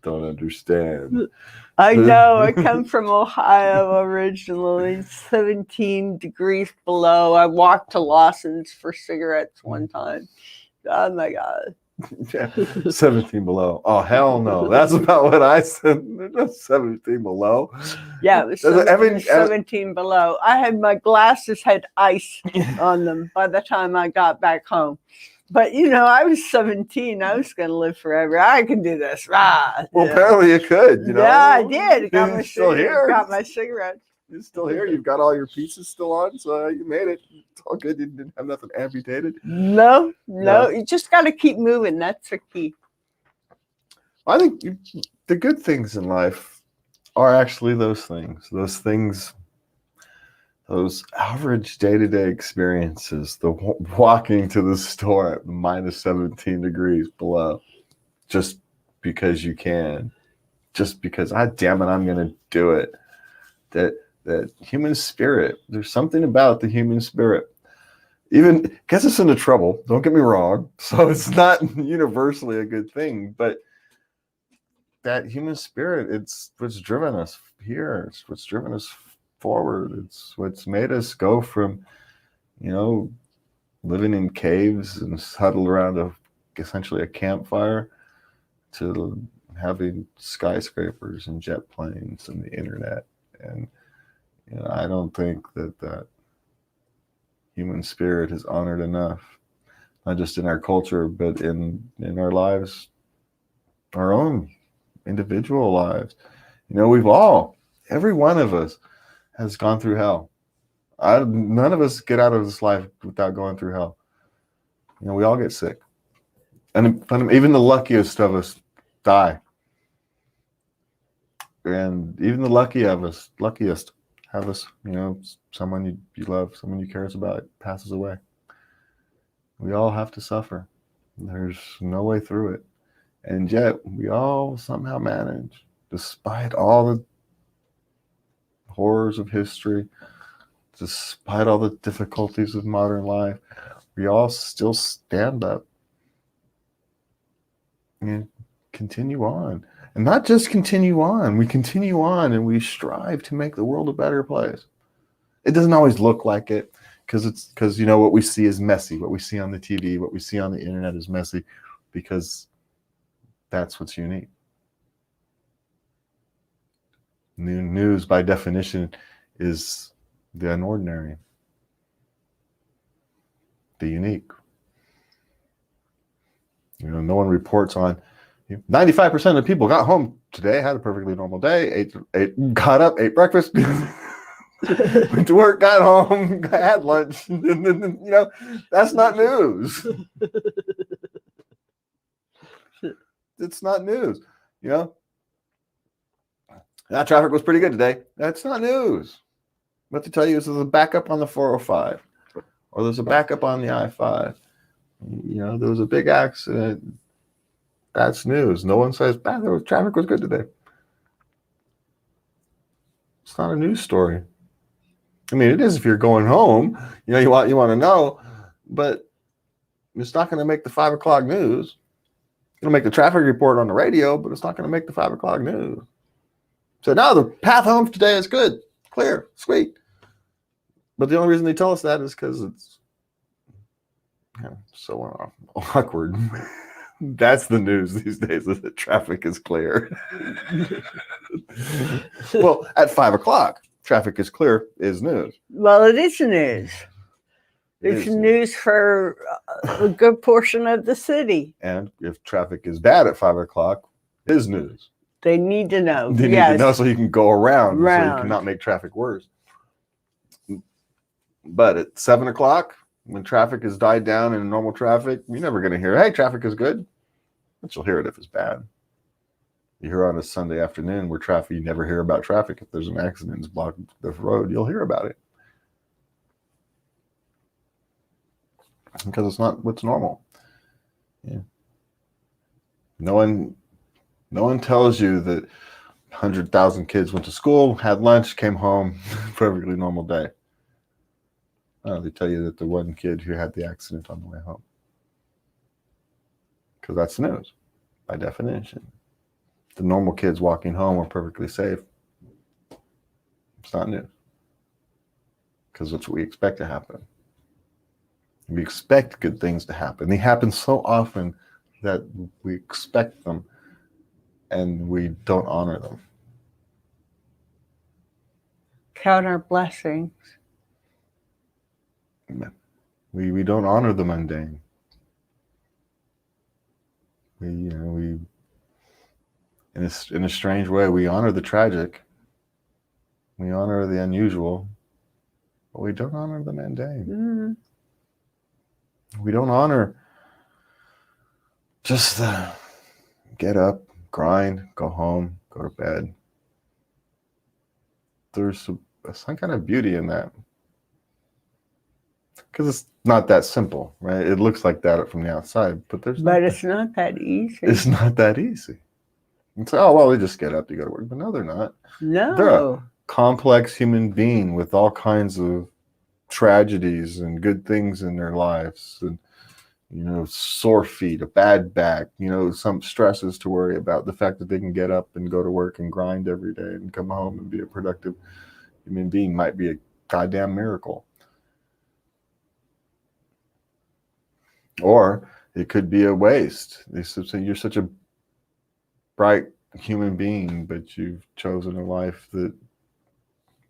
Speaker 4: don't understand.
Speaker 3: I know. I come from Ohio originally, 17 degrees below. I walked to Lawson's for cigarettes one time. Oh, my God.
Speaker 4: 17 below. Oh, hell no. That's about what I said. 17 below.
Speaker 3: Yeah, it was 17 below. I had my glasses had ice on them by the time I got back home. But, you know, I was 17. I was going to live forever. I can do this. Well,
Speaker 4: apparently you could. You know?
Speaker 3: Yeah, I did. Got my
Speaker 4: still here.
Speaker 3: Got my cigarettes.
Speaker 4: You're still here. You've got all your pieces still on, so you made it. It's all good. You didn't have nothing amputated.
Speaker 3: No. You just got to keep moving. That's the key.
Speaker 4: I think the good things in life are actually those things. Those average day-to-day experiences, the walking to the store at minus 17 degrees below, just because you can. just because, damn it, I'm going to do it. That human spirit, there's something about the human spirit. Even gets us into trouble, don't get me wrong. So it's not universally a good thing, but that human spirit, it's what's driven us here. It's what's driven us forward. It's what's made us go from, living in caves and huddled around essentially a campfire to having skyscrapers and jet planes and the internet. And I don't think that human spirit is honored enough, not just in our culture, but in our lives, our own individual lives. Every one of us has gone through hell. None of us get out of this life without going through hell. We all get sick. And even the luckiest of us die. And even the luckiest have us, someone you love, someone you cares about passes away. We all have to suffer. There's no way through it. And yet we all somehow manage, despite all the horrors of history, despite all the difficulties of modern life, we all still stand up and continue on. And not just continue on, we continue on and we strive to make the world a better place. It doesn't always look like it because what we see is messy. What we see on the TV, what we see on the internet is messy because that's what's unique. News, by definition, is the unordinary, the unique. No one reports on 95% of people got home today, had a perfectly normal day, got up, ate breakfast, went to work, got home, had lunch. That's not news. It's not news. That traffic was pretty good today. That's not news. What to tell you is there's a backup on the 405, or there's a backup on the I-5. There was a big accident. That's news. No one says, traffic was good today. It's not a news story. I mean, it is if you're going home. You want to know, but it's not going to make the 5 o'clock news. It'll make the traffic report on the radio, but it's not going to make the 5 o'clock news. So now the path home today is good, clear, sweet. But the only reason they tell us that is because it's so awkward. That's the news these days, is that traffic is clear. Well, at 5 o'clock, traffic is clear is news.
Speaker 3: Well, it is news. It's news for a good portion of the city.
Speaker 4: And if traffic is bad at 5 o'clock, is news.
Speaker 3: They need to know.
Speaker 4: They need to know so you can go around. So you cannot make traffic worse. But at 7 o'clock, when traffic has died down in normal traffic, you're never going to hear, hey, traffic is good. But you'll hear it if it's bad. You hear on a Sunday afternoon where you never hear about traffic. If there's an accident and it's blocked the road, you'll hear about it. Because it's not what's normal. Yeah. No one tells you that 100,000 kids went to school, had lunch, came home, perfectly normal day. They tell you that the one kid who had the accident on the way home. Because that's news, by definition. The normal kids walking home are perfectly safe. It's not news. Because that's what we expect to happen. We expect good things to happen. They happen so often that we expect them and we don't honor them.
Speaker 3: Count our blessings.
Speaker 4: We don't honor the mundane. We in a strange way, we honor the tragic. We honor the unusual, but we don't honor the mundane.
Speaker 3: Mm.
Speaker 4: We don't honor just the get up, grind, go home, go to bed. There's some kind of beauty in that. Because it's not that simple, right? It looks like that from the outside, but
Speaker 3: it's not that easy.
Speaker 4: It's not that easy. And say, oh, well, they just get up to go to work. But no, they're not.
Speaker 3: No.
Speaker 4: They're a complex human being with all kinds of tragedies and good things in their lives. And, sore feet, a bad back, some stresses to worry about. The fact that they can get up and go to work and grind every day and come home and be a productive human being might be a goddamn miracle. Or it could be a waste. They say you're such a bright human being, but you've chosen a life that,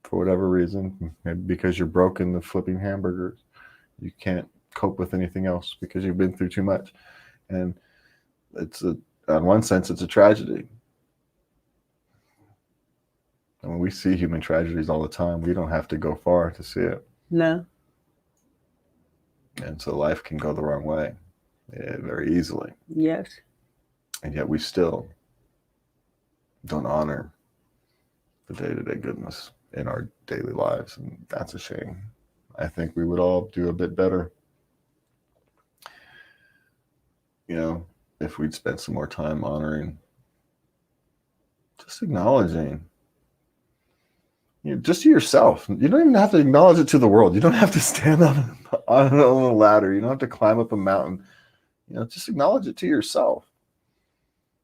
Speaker 4: for whatever reason, maybe because you're broken the flipping hamburgers, you can't cope with anything else because you've been through too much. And in one sense, it's a tragedy. I mean, we see human tragedies all the time. We don't have to go far to see it.
Speaker 3: No.
Speaker 4: And so life can go the wrong way very easily.
Speaker 3: Yes.
Speaker 4: And yet we still don't honor the day-to-day goodness in our daily lives. And that's a shame. I think we would all do a bit better, if we'd spend some more time honoring, just acknowledging, just to yourself. You don't even have to acknowledge it to the world. You don't have to stand on a ladder. You don't have to climb up a mountain. Just acknowledge it to yourself.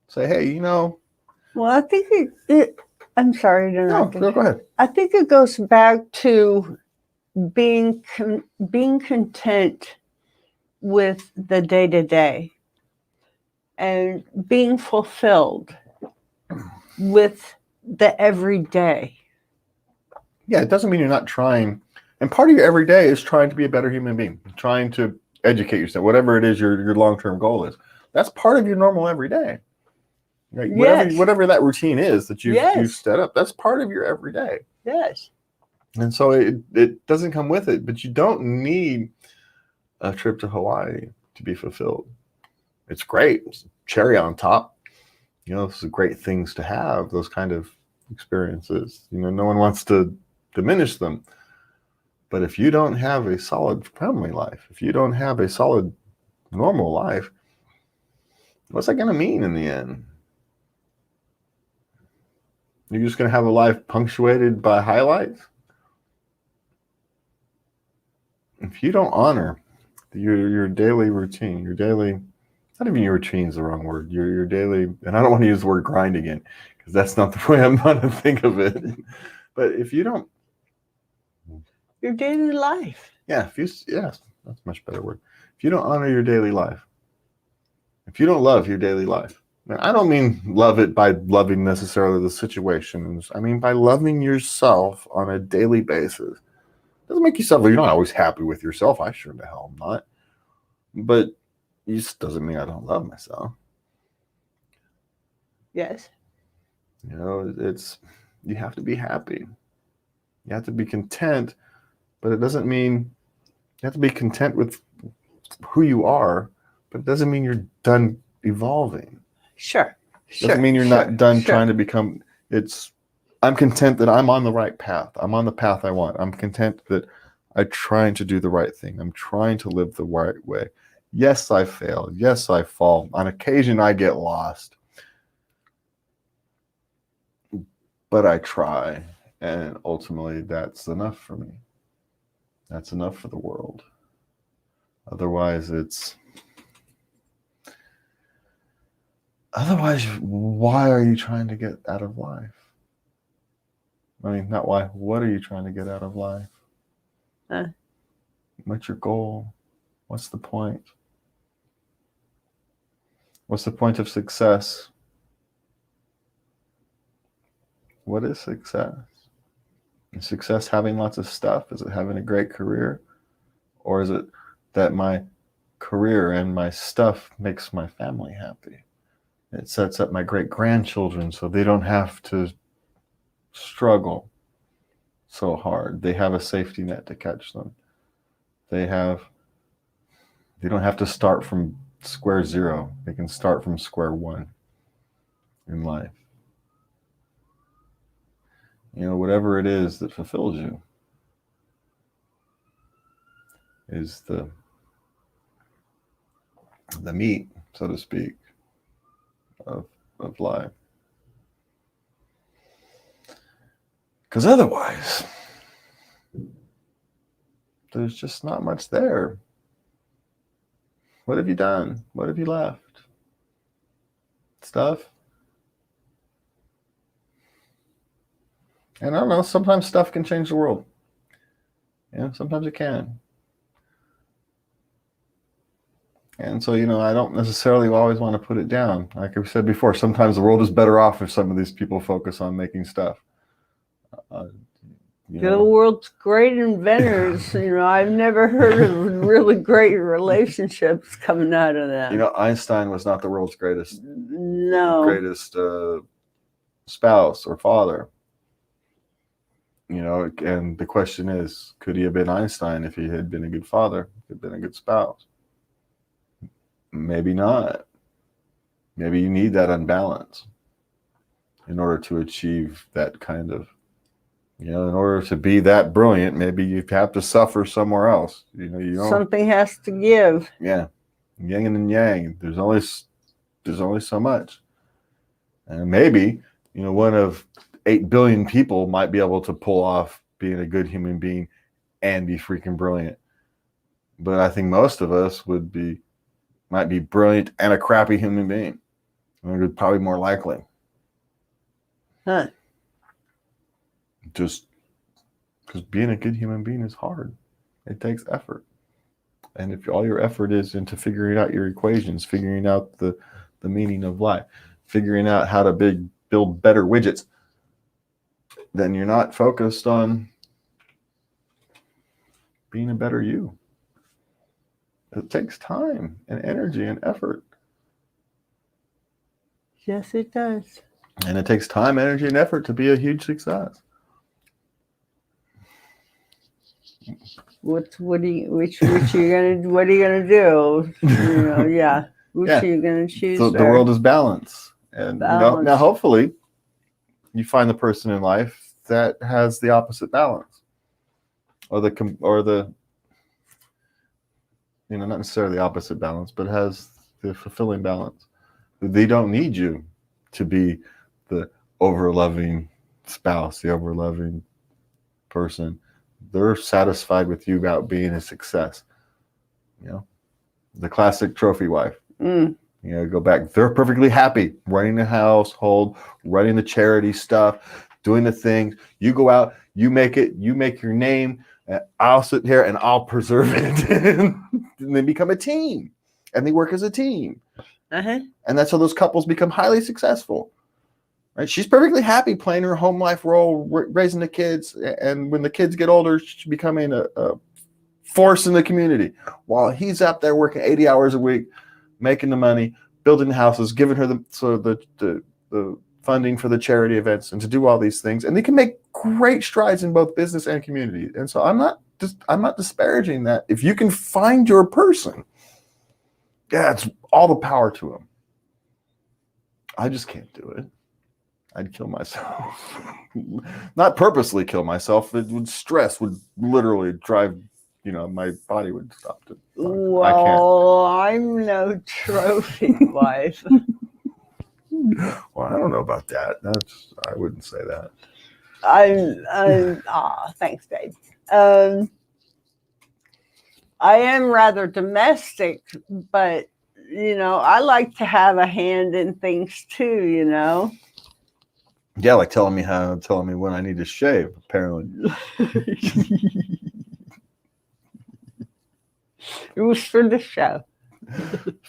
Speaker 4: Say, hey,
Speaker 3: Well, I think I'm sorry to
Speaker 4: no, go ahead.
Speaker 3: I think it goes back to being content with the day-to-day and being fulfilled with the everyday.
Speaker 4: Yeah, it doesn't mean you're not trying. And part of your everyday is trying to be a better human being, trying to educate yourself, whatever it is your long-term goal is. That's part of your normal everyday. Right?
Speaker 3: Yes.
Speaker 4: Whatever that routine is that you've
Speaker 3: Yes.
Speaker 4: set up, that's part of your everyday.
Speaker 3: Yes.
Speaker 4: And so it doesn't come with it, but you don't need a trip to Hawaii to be fulfilled. It's great. It's cherry on top. Those are great things to have, those kind of experiences. No one wants to diminish them. But if you don't have a solid family life, if you don't have a solid normal life, what's that going to mean in the end? You're just going to have a life punctuated by highlights? If you don't honor your daily routine, your daily, not even your routine is the wrong word, your daily, and I don't want to use the word grind again, because that's not the way I'm going to think of it. But if you don't,
Speaker 3: Your daily life.
Speaker 4: yes, that's a much better word. If you don't honor your daily life, if you don't love your daily life, and I don't mean love it by loving necessarily the situations. I mean by loving yourself on a daily basis. Doesn't make yourself, you're not always happy with yourself. I sure the hell am not. But it just doesn't mean I don't love myself.
Speaker 3: Yes.
Speaker 4: You have to be happy. You have to be content, but it doesn't mean you have to be content with who you are, but it doesn't mean you're done evolving.
Speaker 3: Sure.
Speaker 4: Doesn't mean you're not done trying to become. I'm content that I'm on the right path. I'm on the path I want. I'm content that I'm trying to do the right thing. I'm trying to live the right way. Yes, I fail. Yes, I fall. On occasion, I get lost. But I try. And ultimately, that's enough for me. That's enough for the world. Otherwise, why are you trying to get out of life? I mean, not why. What are you trying to get out of life? What's your goal? What's the point? What's the point of success? What is success? Is success having lots of stuff? Is it having a great career? Or is it that my career and my stuff makes my family happy? It sets up my great-grandchildren so they don't have to struggle so hard. They have a safety net to catch them. They don't have to start from square zero. They can start from square one in life. Whatever it is that fulfills you is the meat, so to speak, of life. Because otherwise, there's just not much there. What have you done? What have you left? Stuff. And I don't know, sometimes stuff can change the world. Yeah, sometimes it can. And so, I don't necessarily always want to put it down. Like I've said before, sometimes the world is better off if some of these people focus on making stuff.
Speaker 3: The world's great inventors. I've never heard of really great relationships coming out of that.
Speaker 4: Einstein was not the world's greatest spouse or father. And the question is, could he have been Einstein if he had been a good father, had been a good spouse? Maybe not. Maybe you need that unbalance in order to achieve that kind of, in order to be that brilliant, maybe you have to suffer somewhere else.
Speaker 3: Something has to give.
Speaker 4: Yeah. Yin and yang. There's only so much. And maybe, one of 8 billion people might be able to pull off being a good human being and be freaking brilliant. But I think most of us might be brilliant and a crappy human being. It's probably more likely.
Speaker 3: Huh.
Speaker 4: Just because being a good human being is hard. It takes effort. And if all your effort is into figuring out your equations, figuring out the meaning of life, figuring out how to build better widgets, then you're not focused on being a better you. It takes time and energy and effort.
Speaker 3: Yes, it does.
Speaker 4: And it takes time, energy, and effort to be a huge success.
Speaker 3: What are you gonna do? Yeah. Which are you gonna choose?
Speaker 4: So the world is balance. And now hopefully you find the person in life that has the opposite balance. Or the not necessarily the opposite balance, but has the fulfilling balance. They don't need you to be the over-loving spouse, the over-loving person. They're satisfied with you about being a success. The classic trophy wife. Go back. They're perfectly happy running the household, running the charity stuff, doing the things. You go out, you make it, you make your name. I'll sit here and I'll preserve it. And they become a team. And they work as a team.
Speaker 3: Uh-huh.
Speaker 4: And that's how those couples become highly successful. Right? She's perfectly happy playing her home life role, raising the kids. And when the kids get older, she's becoming a force in the community. While he's out there working 80 hours a week, making the money, building the houses, giving her the funding for the charity events and to do all these things. And they can make great strides in both business and community. And so I'm not disparaging that. If you can find your person, it's all the power to them. I just can't do it. I'd kill myself. Not purposely kill myself. Stress would literally drive, my body would stop to.
Speaker 3: Well, I'm no trophy wife.
Speaker 4: Well, I don't know about that. I wouldn't say that.
Speaker 3: Thanks, babe. I am rather domestic, but I like to have a hand in things too.
Speaker 4: Yeah, like telling me when I need to shave. Apparently,
Speaker 3: it was for the show.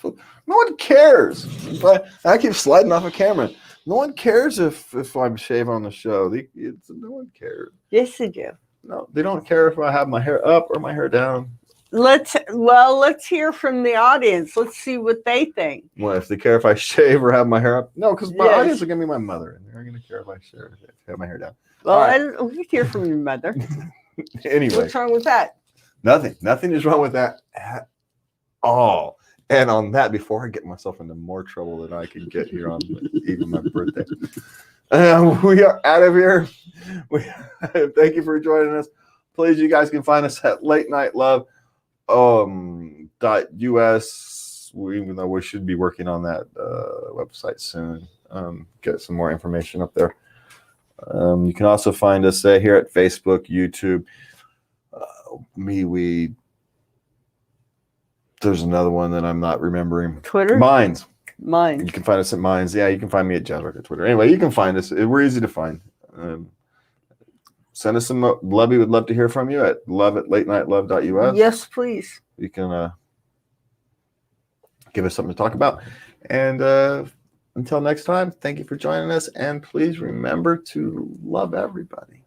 Speaker 4: No one cares. But I keep sliding off a camera. No one cares if I'm shave on the show. No one cares.
Speaker 3: Yes, they do.
Speaker 4: No, they don't care if I have my hair up or my hair down.
Speaker 3: Let's hear from the audience. Let's see what they think.
Speaker 4: Well, if they care if I shave or have my hair up, no, because my audience are gonna be my mother, and they're gonna care if I have my hair down.
Speaker 3: Well, right. We hear from your mother.
Speaker 4: Anyway,
Speaker 3: what's wrong with that?
Speaker 4: Nothing is wrong with that at all. And on that, before I get myself into more trouble than I can get here on even my birthday, we are out of here. Thank you for joining us. Please, you guys can find us at latenightLove.us. Even though we should be working on that website soon, get some more information up there. You can also find us here at Facebook, YouTube. There's another one that I'm not remembering.
Speaker 3: Twitter?
Speaker 4: Minds.
Speaker 3: Mine.
Speaker 4: You can find us at Minds. Yeah, you can find me at Jazz Rock at Twitter. Anyway, you can find us. We're easy to find. Send us some love. We would love to hear from you at love@latenightLove.us.
Speaker 3: Yes, please.
Speaker 4: You can give us something to talk about. And until next time, thank you for joining us. And please remember to love everybody.